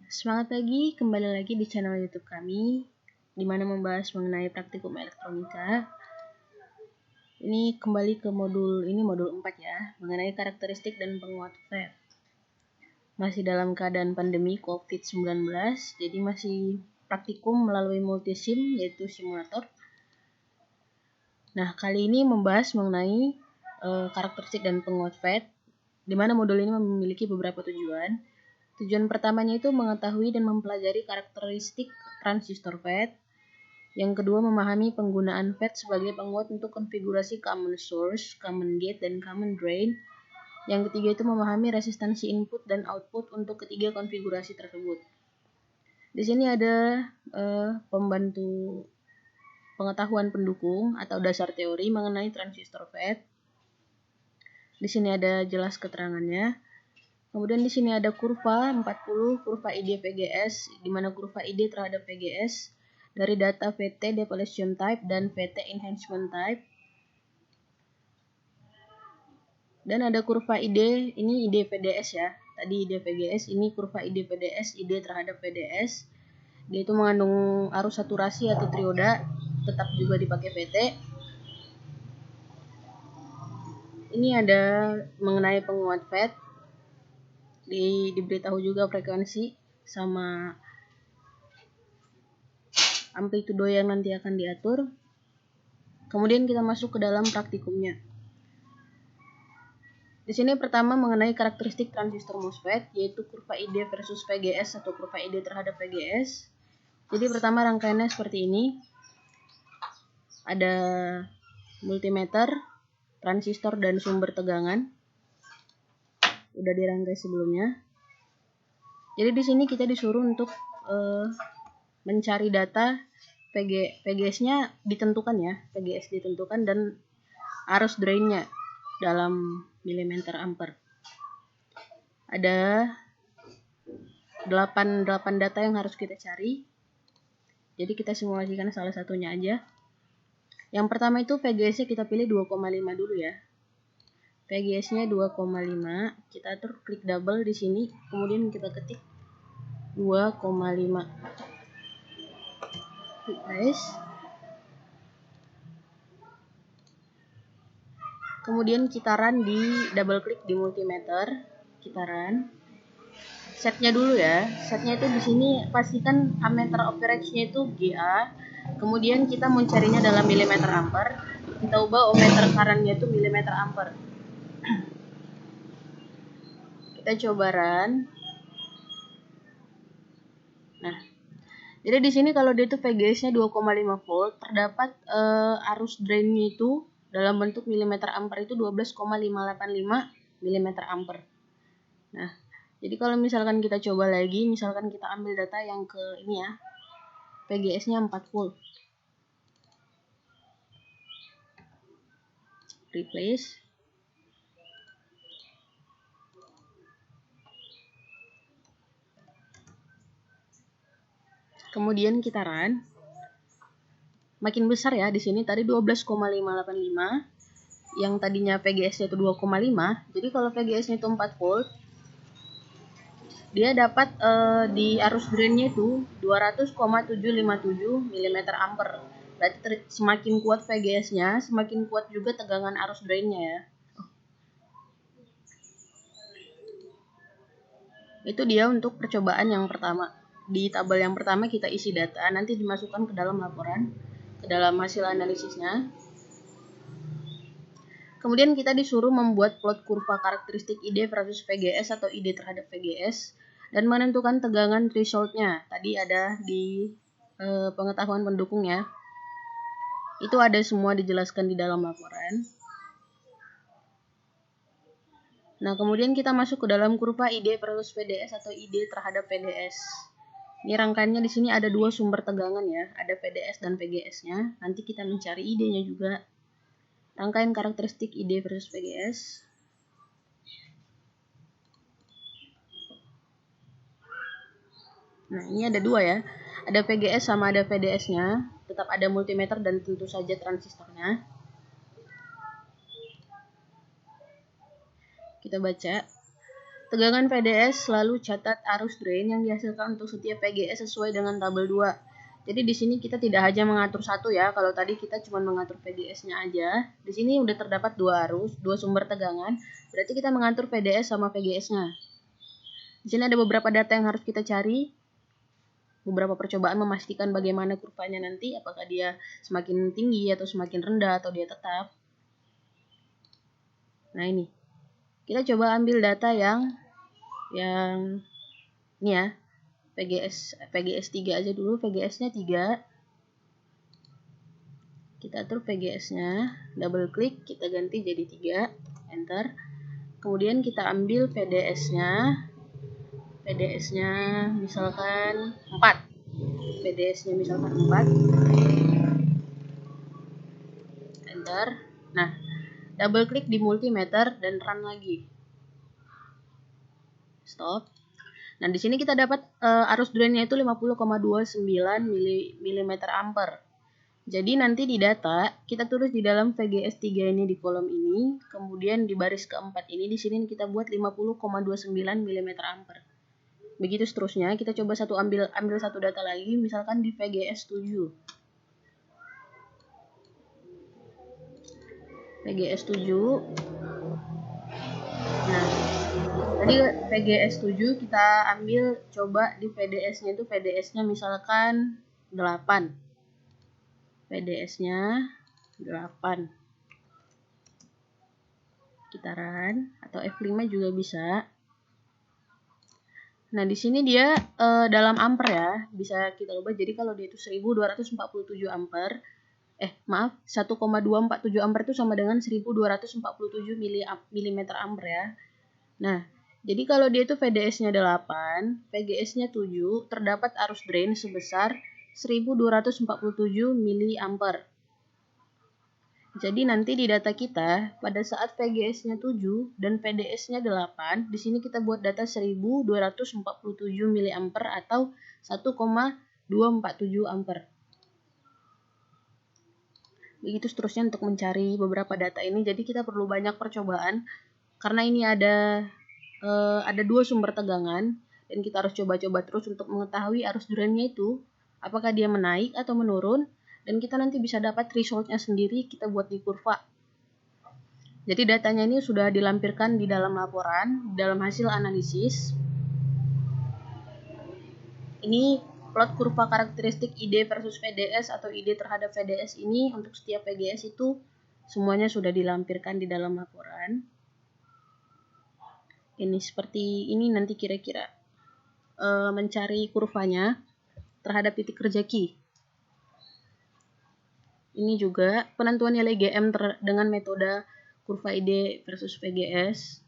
Semangat pagi, kembali lagi di channel YouTube kami, di mana membahas mengenai praktikum elektronika. Ini kembali ke modul 4 ya, mengenai karakteristik dan penguat FET. Masih dalam keadaan pandemi COVID-19, jadi masih praktikum melalui multisim, yaitu simulator. Nah, kali ini membahas mengenai karakteristik dan penguat FET, di mana modul ini memiliki beberapa tujuan. Tujuan pertamanya itu mengetahui dan mempelajari karakteristik transistor FET. Yang kedua, memahami penggunaan FET sebagai penguat untuk konfigurasi common source, common gate, dan common drain. Yang ketiga itu memahami resistansi input dan output untuk ketiga konfigurasi tersebut. Di sini ada pembantu pengetahuan pendukung atau dasar teori mengenai transistor FET. Di sini ada jelas keterangannya. Kemudian di sini ada kurva 40, kurva ID VGS, di mana kurva ID terhadap VGS dari data VT depletion type dan VT enhancement type. Dan ada kurva ID, ini ID VDS ya. Tadi ID VGS, ini kurva ID VDS, ID terhadap VDS. Dia itu mengandung arus saturasi atau trioda, tetap juga dipakai VT. Ini ada mengenai penguat FET. Diberitahu juga frekuensi sama amplitudo yang nanti akan diatur. Kemudian kita masuk ke dalam praktikumnya. Di sini pertama mengenai karakteristik transistor MOSFET, yaitu kurva ID versus VGS atau kurva ID terhadap VGS. Jadi pertama rangkaiannya seperti ini. Ada multimeter, transistor, dan sumber tegangan. Udah dirangkai sebelumnya. Jadi di sini kita disuruh untuk mencari data VGS-nya ditentukan ya, VGS ditentukan dan arus drain-nya dalam milimeter ampere. Ada 8 data yang harus kita cari. Jadi kita simulasikan salah satunya aja. Yang pertama itu VGS-nya kita pilih 2,5 dulu ya. VGS-nya 2,5, kita atur klik double di sini, kemudian kita ketik 2,5. Guys. Kemudian kita run di double klik di multimeter, kita run. Setnya dulu ya. Setnya itu di sini pastikan ammeter average-nya itu GA. Kemudian kita mencarinya dalam milimeter ampere. Kita ubah ohmmeter current-nya itu milimeter ampere. Kita coba run. Nah, jadi di sini kalau dia itu VGS-nya 2,5 volt, terdapat arus drain-nya itu dalam bentuk milimeter ampere itu 12,585 milimeter ampere. Nah, jadi kalau misalkan kita coba lagi, misalkan kita ambil data yang ke ini ya, VGS-nya 4 volt. Replace. Kemudian kita run. Makin besar ya di sini tadi 12,585. Yang tadinya VGS-nya itu 2,5. Jadi kalau VGS-nya itu 4 volt, dia dapat di arus drain-nya itu 200,757 mm ampere. Berarti semakin kuat VGS-nya, semakin kuat juga tegangan arus drain-nya ya. Itu dia untuk percobaan yang pertama. Di tabel yang pertama kita isi data, nanti dimasukkan ke dalam laporan, ke dalam hasil analisisnya. Kemudian kita disuruh membuat plot kurva karakteristik ID versus VGS atau ID terhadap VGS dan menentukan tegangan threshold-nya. Tadi ada di pengetahuan pendukung ya. Itu ada semua dijelaskan di dalam laporan. Nah, kemudian kita masuk ke dalam kurva ID versus VDS atau ID terhadap VDS. Ini rangkaiannya di sini ada 2 sumber tegangan ya, ada VDS dan VGS-nya. Nanti kita mencari ID-nya juga. Rangkaian karakteristik ID versus VGS. Nah, ini ada 2 ya. Ada VGS sama ada VDS-nya. Tetap ada multimeter dan tentu saja transistornya. Kita baca. Tegangan PDS selalu catat arus drain yang dihasilkan untuk setiap PGS sesuai dengan tabel 2. Jadi di sini kita tidak hanya mengatur satu ya. Kalau tadi kita cuma mengatur PDS-nya aja. Di sini udah terdapat dua arus, dua sumber tegangan. Berarti kita mengatur PDS sama PGS-nya. Di sini ada beberapa data yang harus kita cari. Beberapa percobaan memastikan bagaimana kurvanya nanti, apakah dia semakin tinggi atau semakin rendah atau dia tetap. Nah ini, kita coba ambil data yang ini ya, PGS 3 aja dulu, PGS-nya 3. Kita atur PGS-nya, double klik, kita ganti jadi 3, enter. Kemudian kita ambil PDS-nya misalkan 4. PDS-nya misalkan 4. Enter. Nah, double klik di multimeter dan run lagi. Stop. Nah, di sini kita dapat arus drainnya itu 50,29 mm ampere. Jadi nanti di data kita tulis di dalam VGS 3 ini di kolom ini, kemudian di baris keempat ini di sini kita buat 50,29 mm ampere. Begitu seterusnya, kita coba ambil satu data lagi, misalkan di VGS 7. VGS 7. Nah, tadi VGS 7 kita ambil coba di PDS-nya itu PDS-nya misalkan 8. PDS-nya 8. Kita run atau F5 juga bisa. Nah, di sini dia dalam ampere ya, bisa kita ubah. Jadi kalau dia itu 1247 ampere, 1,247 ampere itu sama dengan 1247 mm ampere ya. Nah, jadi kalau dia itu VDS-nya 8, PGS-nya 7, terdapat arus drain sebesar 1247 mA. Jadi nanti di data kita, pada saat VGS-nya 7 dan PDS-nya 8, di sini kita buat data 1247 mA atau 1,247 ampere. Begitu seterusnya untuk mencari beberapa data ini. Jadi kita perlu banyak percobaan karena ini ada dua sumber tegangan dan kita harus coba-coba terus untuk mengetahui arus drainnya itu apakah dia menaik atau menurun, dan kita nanti bisa dapat resultnya sendiri kita buat di kurva. Jadi datanya ini sudah dilampirkan di dalam laporan, dalam hasil analisis. Ini plot kurva karakteristik ID versus VDS atau ID terhadap VDS ini untuk setiap PGS itu semuanya sudah dilampirkan di dalam laporan. Ini seperti ini nanti kira-kira mencari kurvanya terhadap titik kerja Q. Ini juga penentuan nilai GM dengan metode kurva ID versus VGS.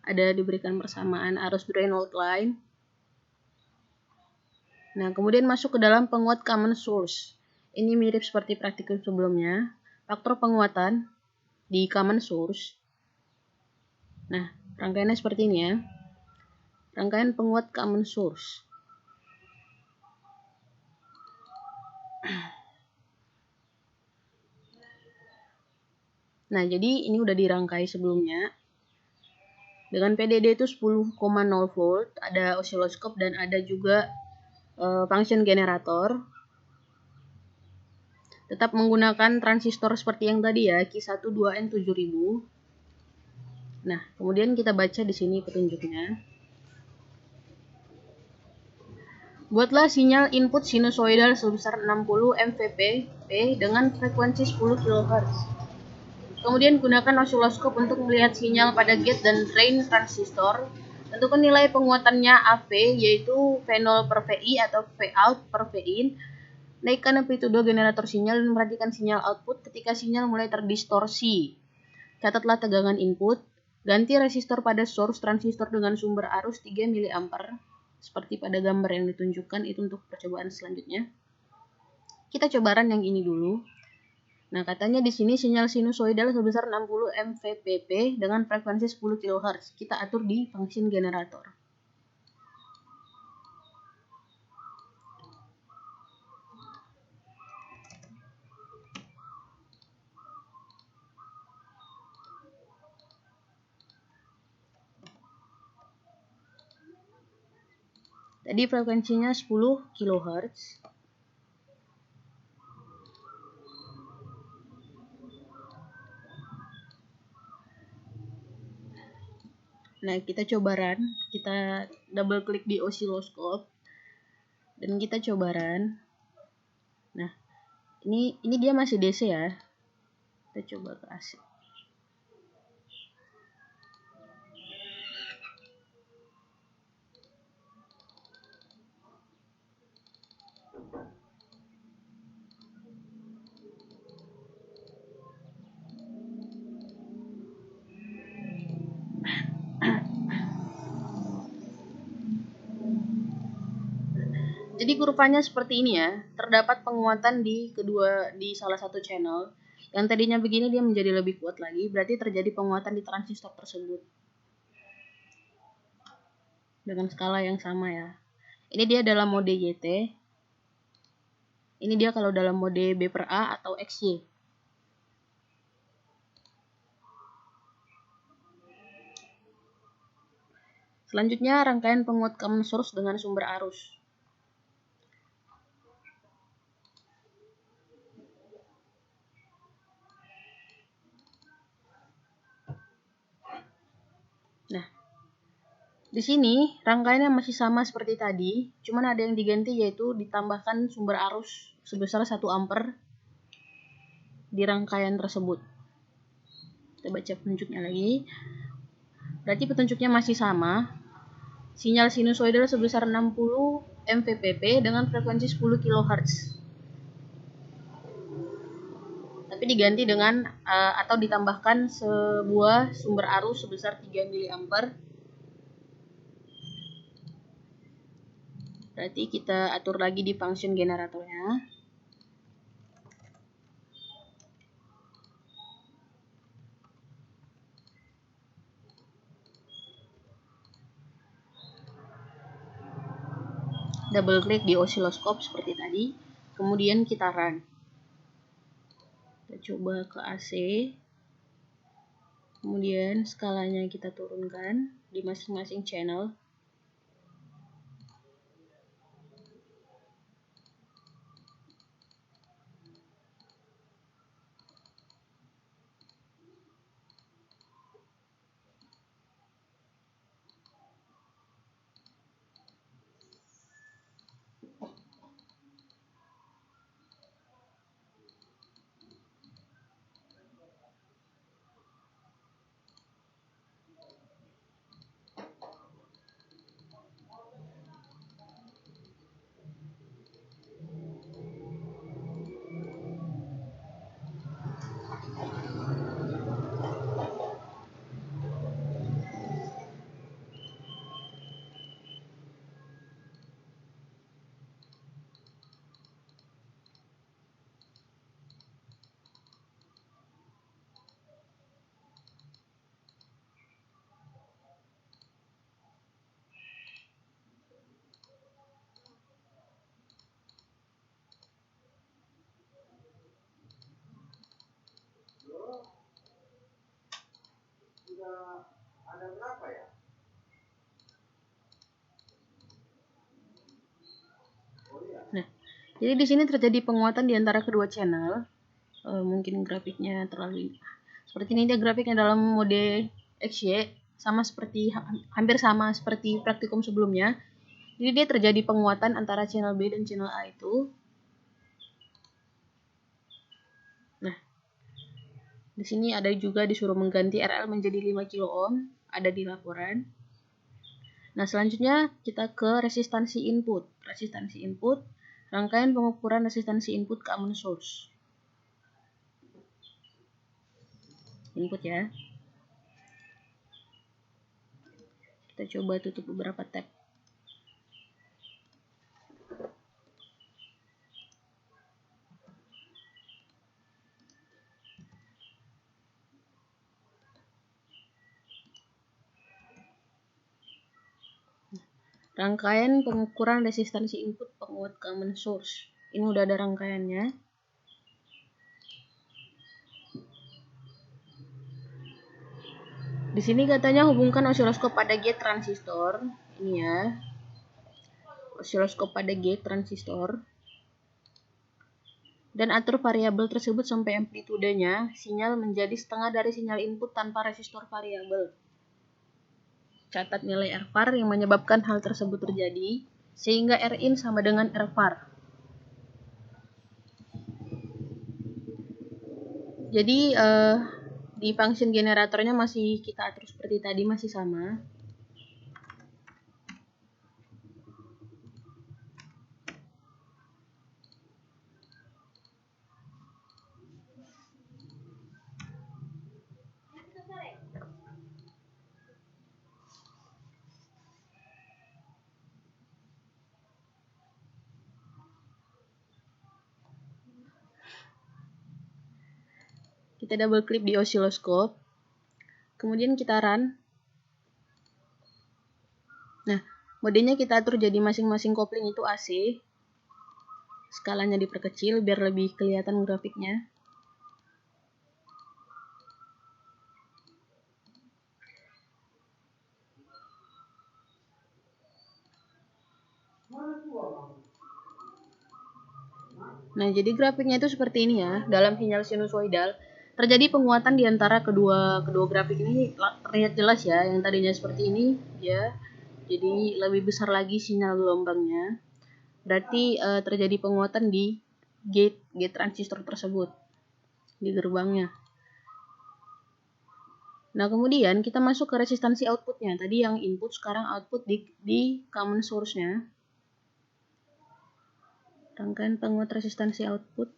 Ada diberikan persamaan arus drain outline. Nah, kemudian masuk ke dalam penguat common source. Ini mirip seperti praktikum sebelumnya. Faktor penguatan di common source. Nah, rangkaiannya seperti ini ya. Rangkaian penguat common source. Nah, jadi ini udah dirangkai sebelumnya. Dengan PDD itu 10,0 volt, ada osiloskop dan ada juga function generator. Tetap menggunakan transistor seperti yang tadi ya, Q1 2N7000. Nah, kemudian kita baca di sini petunjuknya. Buatlah sinyal input sinusoidal sebesar 60 mVp dengan frekuensi 10 kHz. Kemudian gunakan osiloskop untuk melihat sinyal pada gate dan drain transistor. Tentukan nilai penguatannya AV, yaitu V0 per VI atau Vout per Vin. Naikkan amplitude generator sinyal dan perhatikan sinyal output ketika sinyal mulai terdistorsi. Catatlah tegangan input. Ganti resistor pada source transistor dengan sumber arus 3 mA. Seperti pada gambar yang ditunjukkan, itu untuk percobaan selanjutnya. Kita coba run yang ini dulu. Nah, katanya di sini sinyal sinusoidal sebesar 60 mVpp dengan frekuensi 10 kHz. Kita atur di function generator. Tadi frekuensinya 10 kHz. Nah, kita coba run, kita double klik di osiloskop dan kita coba run. Nah, ini dia masih DC ya. Kita coba ke AC. Jadi kurvanya seperti ini ya. Terdapat penguatan di salah satu channel. Yang tadinya begini dia menjadi lebih kuat lagi, berarti terjadi penguatan di transistor tersebut. Dengan skala yang sama ya. Ini dia dalam mode YT. Ini dia kalau dalam mode B per A atau XY. Selanjutnya rangkaian penguat common source dengan sumber arus. Nah, di sini rangkaiannya masih sama seperti tadi, cuman ada yang diganti yaitu ditambahkan sumber arus sebesar 1 ampere di rangkaian tersebut. Kita baca petunjuknya lagi. Berarti petunjuknya masih sama. Sinyal sinusoidal sebesar 60 mVpp dengan frekuensi 10 kHz. Tapi diganti dengan atau ditambahkan sebuah sumber arus sebesar 3 mA. Berarti kita atur lagi di function generatornya. Double klik di osiloskop seperti tadi, kemudian kita run. Kita coba ke AC, kemudian skalanya kita turunkan di masing-masing channel. Ada berapa ya? Nah, jadi di sini terjadi penguatan di antara kedua channel. Mungkin grafiknya terlalu seperti ini, dia grafiknya dalam mode XY sama seperti hampir sama seperti praktikum sebelumnya. Jadi dia terjadi penguatan antara channel B dan channel A itu. Nah, di sini ada juga disuruh mengganti RL menjadi 5 kilo ohm, ada di laporan. Nah, selanjutnya kita ke resistansi input. Resistansi input, rangkaian pengukuran resistansi input common source. Input ya. Kita coba tutup beberapa tab. Rangkaian pengukuran resistansi input penguat common source. Ini udah ada rangkaiannya. Di sini katanya hubungkan osiloskop pada gate transistor. Ini ya. osiloskop pada gate transistor dan atur variabel tersebut sampai amplitudenya, sinyal menjadi setengah dari sinyal input tanpa resistor variabel. Catat nilai R-var yang menyebabkan hal tersebut terjadi, sehingga Rin sama dengan R-var. Jadi di function generatornya masih kita atur seperti tadi, masih sama. Kita double klik di osiloskop, kemudian kita run. Nah, modenya kita atur jadi masing-masing kopling itu AC. Skalanya diperkecil biar lebih kelihatan grafiknya. Nah, jadi grafiknya itu seperti ini ya. Dalam sinyal sinusoidal terjadi penguatan di antara kedua grafik ini, terlihat jelas ya. Yang tadinya seperti ini ya, jadi lebih besar lagi sinyal gelombangnya. Berarti terjadi penguatan di gate transistor tersebut, di gerbangnya. Nah, kemudian kita masuk ke resistansi outputnya. Tadi yang input, sekarang output di common source-nya. Rangkaian penguat resistansi output.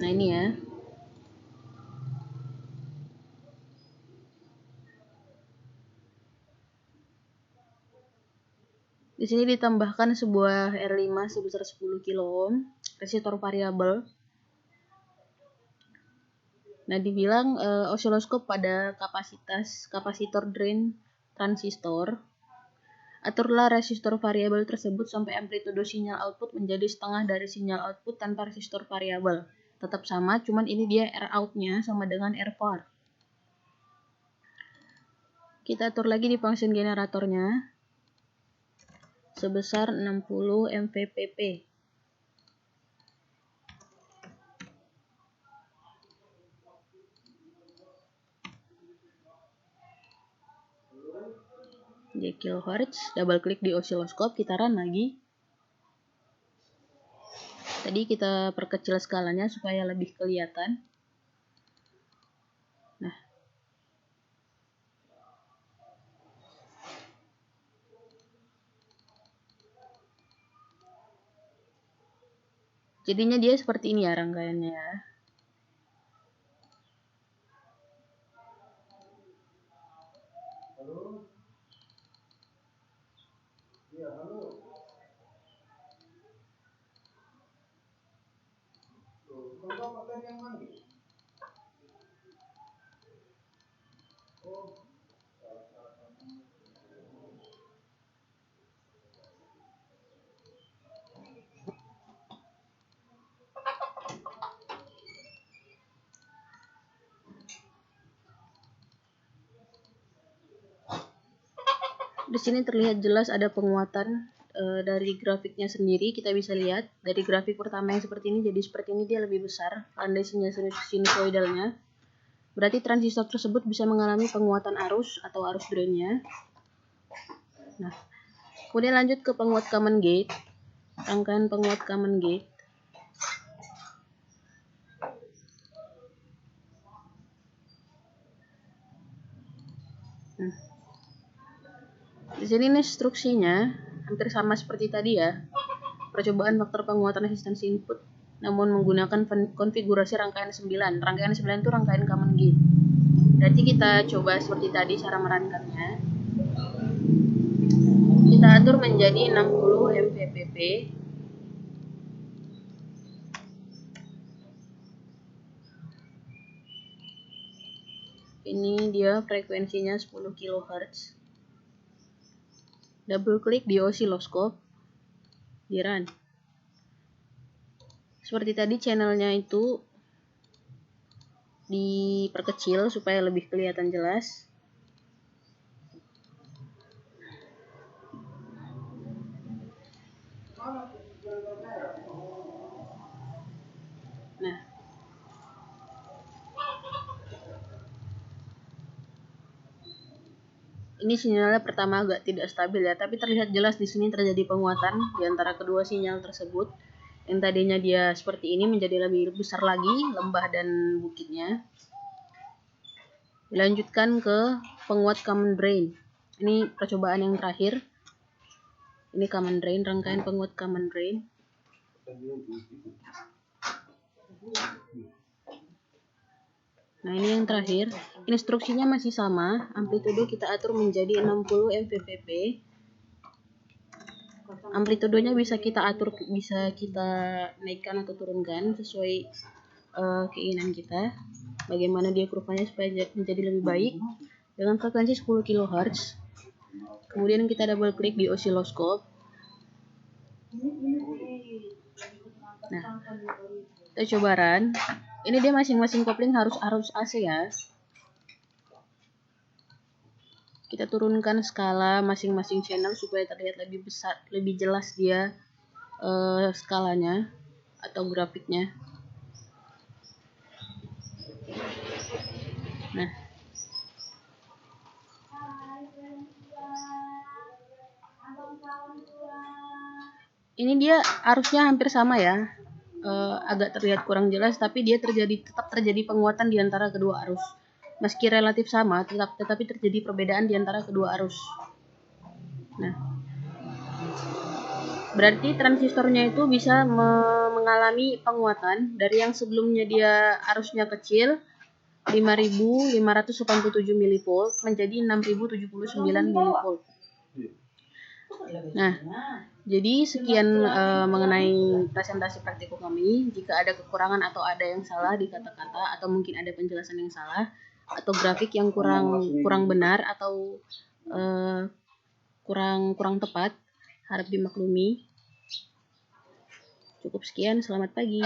Nah, ini ya. Di sini ditambahkan sebuah R5 sebesar 10 kilo ohm, resistor variabel. Nah, dibilang osiloskop pada kapasitor drain transistor. Aturlah resistor variabel tersebut sampai amplitudo sinyal output menjadi setengah dari sinyal output tanpa resistor variabel. Tetap sama, cuman ini dia R-out-nya sama dengan R-var. Kita atur lagi di function generatornya sebesar 60 mVpp. Di kHz, double klik di osiloskop, kita run lagi. Tadi kita perkecil skalanya supaya lebih kelihatan. Nah, jadinya dia seperti ini ya rangkaiannya ya. Halo? Iya, halo. Tuh, bukan bapak tadi yang manggil? Oh. Di sini terlihat jelas ada penguatan dari grafiknya sendiri. Kita bisa lihat dari grafik pertama yang seperti ini jadi seperti ini, dia lebih besar landai sinusoidalnya. Berarti transistor tersebut bisa mengalami penguatan arus atau arus drainnya. Nah, kemudian lanjut ke penguat common gate. Rangkaian penguat common gate. Di sini instruksinya hampir sama seperti tadi ya. Percobaan faktor penguatan resistansi input namun menggunakan konfigurasi rangkaian 9. Rangkaian 9 itu rangkaian common gate. Berarti kita coba seperti tadi cara merankannya. Kita atur menjadi 60 mVpp. Ini dia frekuensinya 10 kHz. Double klik di osiloskop, di run. Seperti tadi, channelnya itu diperkecil supaya lebih kelihatan jelas. Nah, ini sinyalnya pertama agak tidak stabil ya, tapi terlihat jelas di sini terjadi penguatan di antara kedua sinyal tersebut. Yang tadinya dia seperti ini menjadi lebih besar lagi lembah dan bukitnya. Dilanjutkan ke penguat common drain. Ini percobaan yang terakhir. Ini common drain, rangkaian penguat common drain. Nah, ini yang terakhir. Instruksinya masih sama. Amplitudo kita atur menjadi 60 mVVP. Amplitudonya bisa kita atur, bisa kita naikkan atau turunkan sesuai keinginan kita. Bagaimana dia kurvanya supaya menjadi lebih baik. Dengan frekuensi 10 kHz. Kemudian kita double klik di osiloskop. Nah, kita coba run. Ini dia masing-masing kopling harus AC ya. Kita turunkan skala masing-masing channel supaya terlihat lebih besar, lebih jelas dia skalanya atau grafiknya. Nah, ini dia arusnya hampir sama ya. Agak terlihat kurang jelas, tapi dia tetap terjadi penguatan di antara kedua arus. Meski relatif sama, tetapi terjadi perbedaan di antara kedua arus. Nah, berarti transistornya itu bisa mengalami penguatan dari yang sebelumnya dia arusnya kecil 5.587 mV menjadi 6.079 mV. Nah, jadi sekian mengenai presentasi praktikum kami. Jika ada kekurangan atau ada yang salah di kata-kata atau mungkin ada penjelasan yang salah atau grafik yang kurang benar atau kurang tepat, harap dimaklumi. Cukup sekian, selamat pagi.